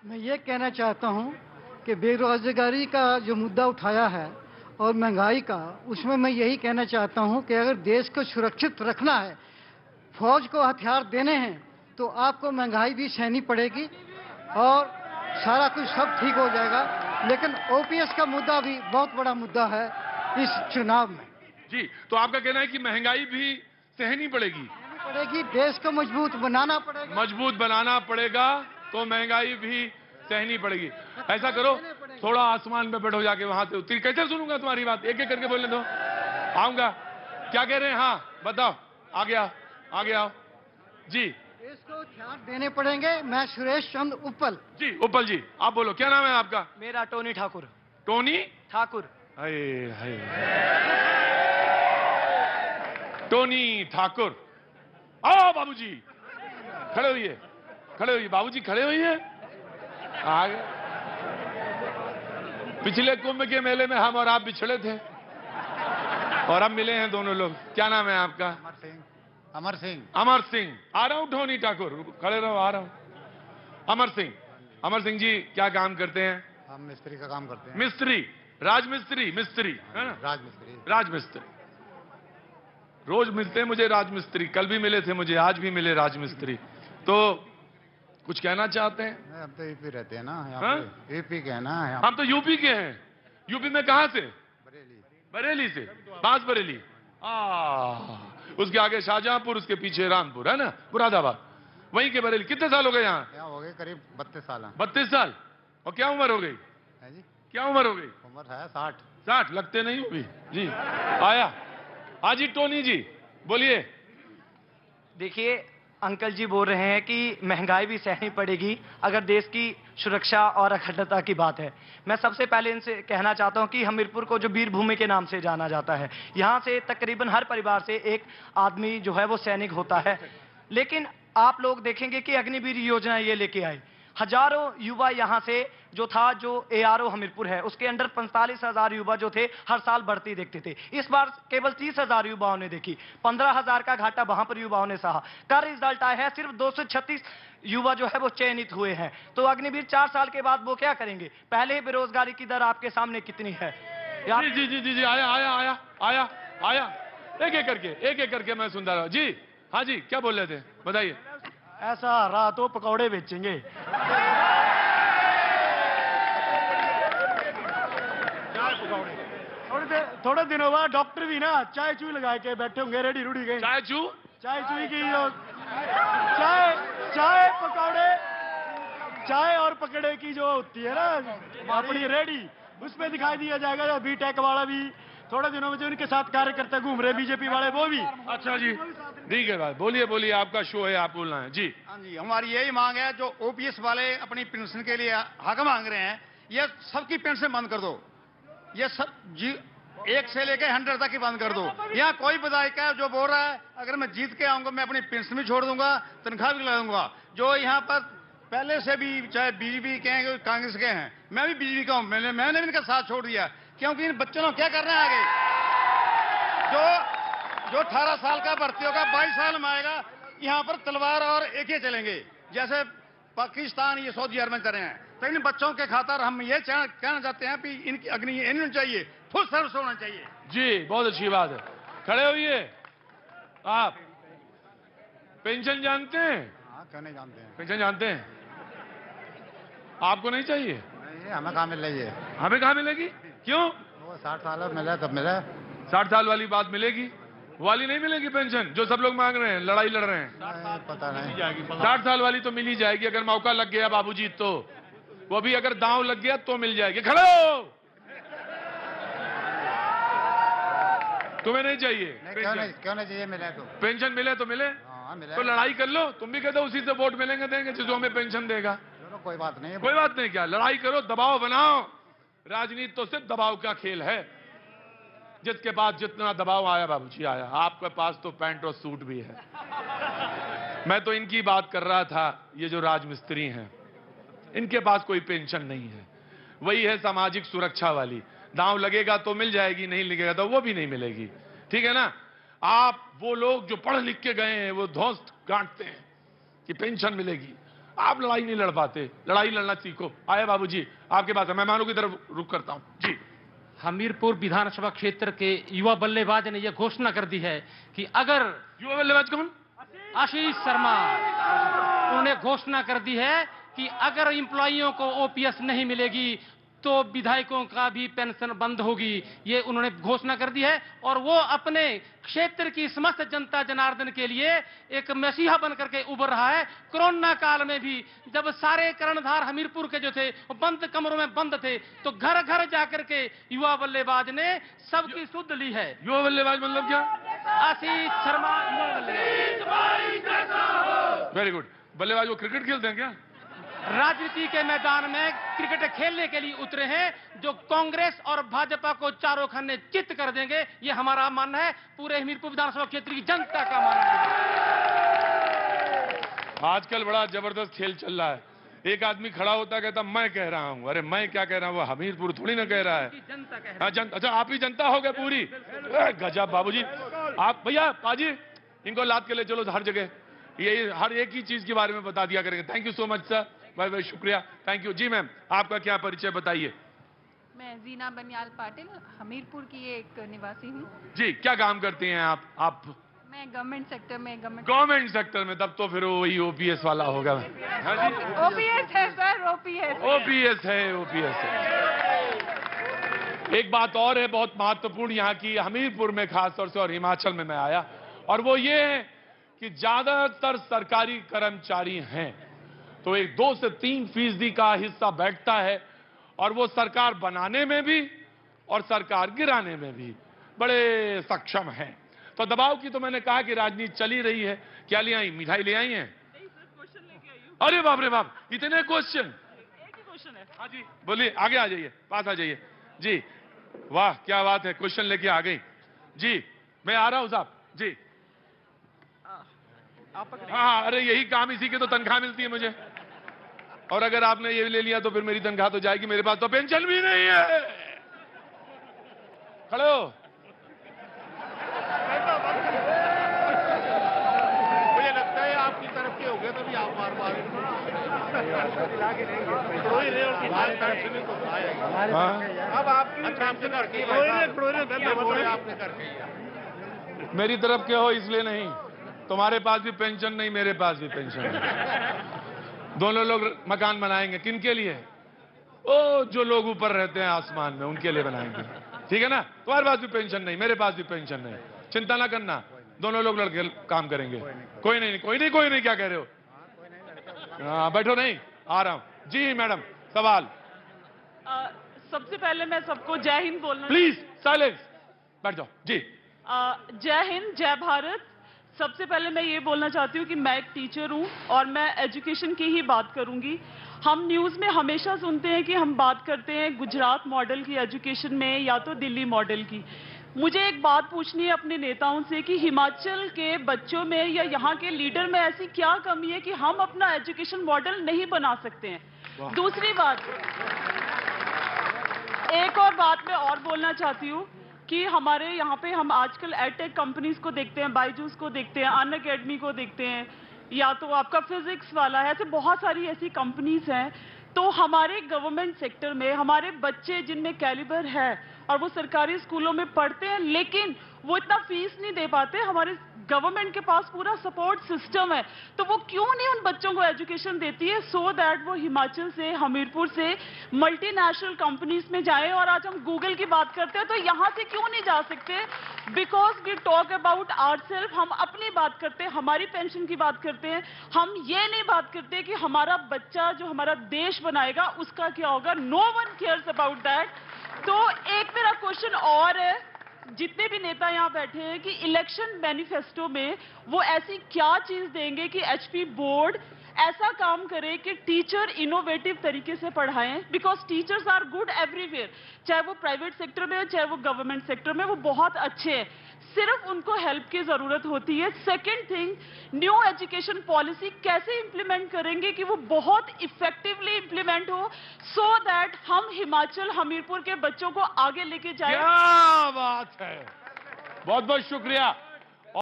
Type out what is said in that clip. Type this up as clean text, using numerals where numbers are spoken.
मैं ये कहना चाहता हूँ कि बेरोजगारी का जो मुद्दा उठाया है और महंगाई का, उसमें मैं यही कहना चाहता हूँ कि अगर देश को सुरक्षित रखना है, फौज को हथियार देने हैं, तो आपको महंगाई भी सहनी पड़ेगी और सारा कुछ सब ठीक हो जाएगा। लेकिन ओपीएस का मुद्दा भी बहुत बड़ा मुद्दा है इस चुनाव में। जी, तो आपका कहना है कि महंगाई भी सहनी पड़ेगी? देश को मजबूत बनाना पड़ेगा। मजबूत बनाना पड़ेगा तो महंगाई भी सहनी पड़ेगी। ऐसा करो, थोड़ा आसमान में बैठो जाके, वहां से कैसे सुनूंगा तुम्हारी बात? एक एक करके बोलने दो, आऊंगा। क्या कह रहे हैं? हाँ बताओ, आगे आओ, आगे आओ जी। इसको ध्यान देने पड़ेंगे। मैं सुरेश चंद्र उप्पल जी। उप्पल जी, आप बोलो, क्या नाम है आपका? मेरा Tony Thakur. Tony Thakur. Tony Thakur. आओ बाबूजी, खड़े होइए, खड़े होइए बाबूजी, खड़े होइए। आगे पिछले कुंभ के मेले में हम और आप बिछड़े थे और अब मिले हैं दोनों लोग। क्या नाम है आपका? अमर सिंह। अमर सिंह। अमर सिंह। आ रहा हूं टोनी ठाकुर, खड़े रहो, आ रहा हूं। अमर सिंह, अमर सिंह जी क्या काम करते हैं? हम मिस्त्री का काम करते हैं। मिस्त्री, राजमिस्त्री, मिस्त्री है ना? राजमिस्त्री। राजमिस्त्री। रोज मिलते हैं मुझे राजमिस्त्री, कल भी मिले थे मुझे, आज भी मिले राजमिस्त्री। तो कुछ कहना चाहते हैं? हम तो यूपी रहते हैं ना, हाँ? यूपी के हैं ना। हम तो यूपी के हैं। यूपी में कहां से? बरेली। बरेली से। बांस बरेली। उसके आगे शाहजहांपुर, उसके पीछे रामपुर है ना, मुरादाबाद, वहीं के बरेली। कितने साल हो गए यहाँ? क्या हो गए? करीब 32 साल। 32 साल। और क्या उम्र हो गई? है जी? क्या उम्र हो गई? उम्र है 60। 60 लगते नहीं हो भी जी। आया हाजी टोनी जी, बोलिए। देखिए, अंकल जी बोल रहे हैं कि महंगाई भी सहनी पड़ेगी अगर देश की सुरक्षा और अखंडता की बात है। मैं सबसे पहले इनसे कहना चाहता हूं कि हमीरपुर को जो वीर भूमि के नाम से जाना जाता है, यहां से तकरीबन हर परिवार से एक आदमी जो है वो सैनिक होता है। लेकिन आप लोग देखेंगे कि अग्निवीर योजना ये लेके आए, हजारों युवा यहां से जो एआरओ हमीरपुर है उसके अंडर 45,000 युवा जो थे हर साल बढ़ती देखते थे। इस बार केवल 30,000 युवाओं ने देखी, 15,000 का घाटा वहां पर युवाओं ने सहा। का रिजल्ट आया है सिर्फ 236 युवा जो है वो चयनित हुए हैं। तो अग्निवीर 4 साल के बाद वो क्या करेंगे? पहले ही बेरोजगारी की दर आपके सामने कितनी है? जी जी जी जी जी, आया आया आया आया आया, एक एक करके मैं सुनता रहा जी। हाँ जी, क्या बोल रहे थे, बताइए। ऐसा रहा तो पकौड़े बेचेंगे। थोड़े दिनों बाद डॉक्टर भी ना चाय चू लगा के बैठे होंगे, रेडी रूडी गए। चाय चू की जो चाय पकौड़े, चाय और पकड़े की जो होती है ना अपनी रेडी, उसमें दिखाई दिया जाएगा। बीटेक वाला भी थोड़े दिनों में जो उनके साथ कार्यकर्ता घूम रहे बीजेपी वाले, वो भी। अच्छा जी, ठीक है भाई, बोलिए बोलिए, आपका शो है, आप बोलना है जी। हाँ जी, हमारी यही मांग है, जो ओपीएस वाले अपनी पेंशन के लिए हक मांग रहे हैं, ये सबकी पेंशन बंद कर दो। ये सब जी 1 से लेकर 100 तक की बंद कर दो। यहाँ कोई विधायक है जो बोल रहा है अगर मैं जीत के आऊंगा मैं अपनी पेंशन भी छोड़ दूंगा, तनख्वाह भी लगा दूंगा। जो यहाँ पर पहले से भी चाहे बीजेपी के हैं कांग्रेस के हैं, मैं भी बीजेपी का हूँ, मैंने भी इनका साथ छोड़ दिया, क्योंकि इन बच्चों को क्या करना है आगे? जो 18 साल का भर्ती होगा 22 साल में आएगा, यहाँ पर तलवार और एके चलेंगे, जैसे पाकिस्तान ये सऊदी अरब में कर रहे हैं। तो इन बच्चों के खातर हम ये कहना चाहते हैं कि इनकी अग्नि इन्हें चाहिए, फुल सर्विस होना चाहिए। जी, बहुत अच्छी बात है, खड़े होइए। आप पेंशन जानते हैं? हाँ, क्यों नहीं जानते हैं? पेंशन जानते हैं? आपको नहीं चाहिए? नहीं, हमें कहाँ मिल रही है? हमें कहाँ मिलेगी? क्यों? वो 60 साल मिला तब मिला। 60 साल वाली बात मिलेगी, वाली नहीं मिलेगी पेंशन जो सब लोग मांग रहे हैं, लड़ाई लड़ रहे हैं। पता नहीं। 60 साल वाली तो मिल ही जाएगी अगर मौका लग गया बाबूजी, तो वो भी अगर दांव लग गया तो मिल जाएगी। खड़े हो, तुम्हें नहीं चाहिए? क्यों नहीं चाहिए? मिले तो पेंशन मिले तो मिले, हाँ मिले तो लड़ाई कर लो। तुम भी कहते हो उसी से वोट मिलेंगे देंगे जो हमें पेंशन देगा। चलो कोई बात नहीं है। कोई बात नहीं, क्या लड़ाई करो, दबाव बनाओ। राजनीति तो सिर्फ दबाव का खेल है, जिसके पास जितना दबाव आया बाबूजी आया। आपके पास तो पैंट और सूट भी है। मैं तो इनकी बात कर रहा था, ये जो राजमिस्त्री हैं, इनके पास कोई पेंशन नहीं है। वही है सामाजिक सुरक्षा वाली, दांव लगेगा तो मिल जाएगी, नहीं लगेगा तो वो भी नहीं मिलेगी। ठीक है ना? आप वो लोग जो पढ़ लिख के गए हैं वो धौंस गांठते हैं कि पेंशन मिलेगी, आप लड़ाई नहीं लड़ पाते, लड़ाई लड़ना सीखो। आया बाबूजी, आपके पास है, मेहमानों की तरफ रुक करता हूं जी। हमीरपुर विधानसभा क्षेत्र के युवा बल्लेबाज ने यह घोषणा कर दी है कि अगर युवा बल्लेबाज कौन? आशीष शर्मा, उन्होंने घोषणा कर दी है कि अगर एम्प्लॉइयों को ओपीएस नहीं मिलेगी तो विधायकों का भी पेंशन बंद होगी। ये उन्होंने घोषणा कर दी है और वो अपने क्षेत्र की समस्त जनता जनार्दन के लिए एक मसीहा बन करके उभर रहा है। कोरोना काल में भी जब सारे कर्णधार हमीरपुर के जो थे वो बंद कमरों में बंद थे, तो घर घर जाकर के युवा बल्लेबाज ने सबकी सुध ली है। युवा बल्लेबाज मतलब क्या? आशीष शर्मा युवा बल्लेबाज। Very good. बल्लेबाज वो क्रिकेट खेलते हैं क्या? राजनीति के मैदान में क्रिकेट खेलने के लिए उतरे हैं, जो कांग्रेस और भाजपा को चारों खाने चित्त कर देंगे, ये हमारा मानना है, पूरे हमीरपुर विधानसभा क्षेत्र की जनता का मानना है। आजकल बड़ा जबरदस्त खेल चल रहा है। एक आदमी खड़ा होता कहता मैं कह रहा हूं। अरे मैं क्या कह रहा हूं, वो हमीरपुर थोड़ी ना कह रहा है। जनता कह हाँ, अच्छा आप ही जनता हो गए पूरी। गजब बाबूजी। आप भैया पाजी इनको लाद के ले चलो हर जगह, ये हर एक ही चीज के बारे में बता दिया करेंगे। Thank you so much sir, बहुत बहुत शुक्रिया, थैंक यू जी। मैम आपका क्या परिचय बताइए? मैं जीना बनियाल पाटिल हमीरपुर की एक निवासी हूँ जी। क्या काम करती हैं आप? मैं गवर्नमेंट सेक्टर में गवर्नमेंट सेक्टर में, तब तो फिर वही ओपीएस वाला होगा। हाँ जी, ओपीएस है सर, ओपीएस है, ओपीएस है। एक बात और है बहुत महत्वपूर्ण यहाँ की, हमीरपुर में खासतौर से और हिमाचल में मैं आया, और वो ये है कि ज्यादातर सरकारी कर्मचारी हैं, तो एक 2 से 3% का हिस्सा बैठता है, और वो सरकार बनाने में भी और सरकार गिराने में भी बड़े सक्षम हैं। तो दबाव की तो मैंने कहा कि राजनीति चली रही है। क्या ले आई? मिठाई ले आई हैं? अरे बाप रे बाप, इतने क्वेश्चन। एक ही क्वेश्चन है। हाँ जी बोलिए, आगे आ जाइए, पास आ जाइए जी। वाह क्या बात है, क्वेश्चन लेके आ गई जी। मैं आ रहा हूं साहब जी। हाँ, अरे यही काम, इसी के तो तनख्वाह मिलती है मुझे, और अगर आपने ये ले लिया तो फिर मेरी तनख्वाह तो जाएगी, मेरे पास तो पेंशन भी नहीं है। खड़े हो। मुझे लगता है आपकी तरफ के हो गए, तभी आप बार बार अब आपकी आपने करके मेरी तरफ के हो इसलिए नहीं, तुम्हारे पास भी पेंशन नहीं, मेरे पास भी पेंशन नहीं। दोनों लोग मकान बनाएंगे, किन के लिए? ओ जो लोग ऊपर रहते हैं आसमान में, उनके लिए बनाएंगे, ठीक है ना? तुम्हारे पास भी पेंशन नहीं, मेरे पास भी पेंशन नहीं, चिंता ना करना, दोनों लोग लड़के काम करेंगे। कोई नहीं, क्या कह रहे हो? हाँ बैठो, नहीं आ रहा हूं जी। मैडम सवाल। सबसे पहले मैं सबको जय हिंद बोलना। प्लीज साइलेंस, बैठ जाओ जी। जय हिंद, जय भारत। सबसे पहले मैं ये बोलना चाहती हूँ कि मैं एक टीचर हूँ और मैं एजुकेशन की ही बात करूँगी। हम न्यूज़ में हमेशा सुनते हैं कि हम बात करते हैं गुजरात मॉडल की एजुकेशन में या तो दिल्ली मॉडल की। मुझे एक बात पूछनी है अपने नेताओं से कि हिमाचल के बच्चों में या यहाँ के लीडर में ऐसी क्या कमी है कि हम अपना एजुकेशन मॉडल नहीं बना सकते हैं। दूसरी बात, एक और बात मैं और बोलना चाहती हूँ कि हमारे यहाँ पे हम आजकल एडटेक कंपनीज को देखते हैं, बायजूस को देखते हैं, अनअकैडमी को देखते हैं, या तो आपका फिजिक्स वाला है, ऐसे बहुत सारी ऐसी कंपनीज हैं। तो हमारे गवर्नमेंट सेक्टर में हमारे बच्चे जिनमें कैलिबर है और वो सरकारी स्कूलों में पढ़ते हैं, लेकिन वो इतना फीस नहीं दे पाते। हमारे गवर्नमेंट के पास पूरा सपोर्ट सिस्टम है, तो वो क्यों नहीं उन बच्चों को एजुकेशन देती है सो दैट वो हिमाचल से, हमीरपुर से मल्टीनेशनल कंपनीज में जाएं। और आज हम गूगल की बात करते हैं तो यहाँ से क्यों नहीं जा सकते? Because we talk about ourselves, हम अपनी बात करते हैं, हमारी पेंशन की बात करते हैं, हम ये नहीं बात करते कि हमारा बच्चा जो हमारा देश बनाएगा उसका क्या होगा। No one cares about that. तो एक मेरा क्वेश्चन और है, जितने भी नेता यहाँ बैठे हैं, कि इलेक्शन मैनिफेस्टो में वो ऐसी क्या चीज देंगे कि एचपी बोर्ड ऐसा काम करे कि टीचर इनोवेटिव तरीके से पढ़ाएं। Because teachers are good everywhere, चाहे वो प्राइवेट सेक्टर में हो चाहे वो गवर्नमेंट सेक्टर में, वो बहुत अच्छे हैं, सिर्फ उनको हेल्प की जरूरत होती है। Second thing, new education policy कैसे इंप्लीमेंट करेंगे कि वो बहुत इफेक्टिवली इंप्लीमेंट हो, सो दैट हम हिमाचल हमीरपुर के बच्चों को आगे लेके जाए। क्या बात है, बहुत बहुत शुक्रिया।